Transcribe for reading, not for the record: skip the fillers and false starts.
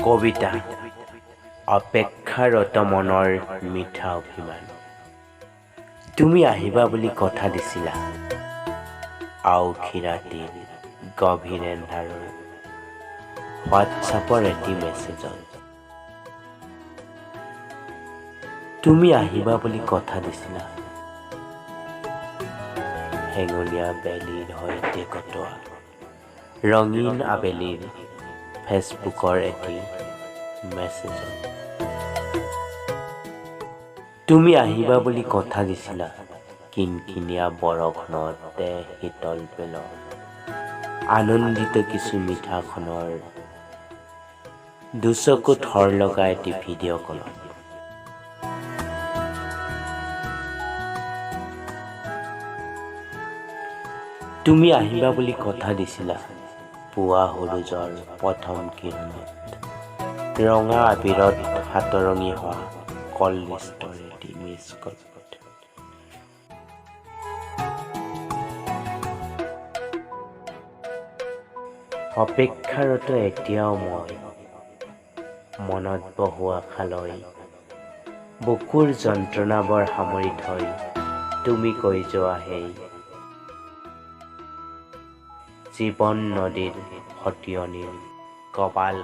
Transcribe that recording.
কবিতা অপেক্ষাৰত মনৰ মিঠা অভিমান তুমি আহিবা বুলি কথা দিছিলা আউখি ৰাতিৰ গভীৰ এন্ধাৰৰ হোৱাটছআপৰ এটি মেছেজত তুমি আহিবা বুলি কথা দিছিলা হেঙুলীয়া বেলিৰ সৈতে কটোৱা ৰঙীন আবেলিৰ ফেচবুকৰ এটি মেছেজত তুমি আহিবা বুলি কথা দিছিলা কিনকিনীয়া বৰষুণতে শীতল পেলৰ আনন্দিত কিছু মিঠাখনৰ দুচকু থৰ লগা এটি ভিডিঅ' কলত তুমি আহিবা বুলি কথা দিছিলা পুৱা সূৰুযৰ প্ৰথম কিৰণত ৰঙা আবিৰত হাতৰঙি হোৱা কললিষ্টৰ এটি মিছ কল অপেক্ষাৰত এতিয়াও মই মনত বহু আশালৈ বুকুৰ যন্ত্ৰণাবোৰ সামৰি থৈ তুমি কৈ যোৱা সেই জীৱন নদীৰ সতিয়নিৰ কবাল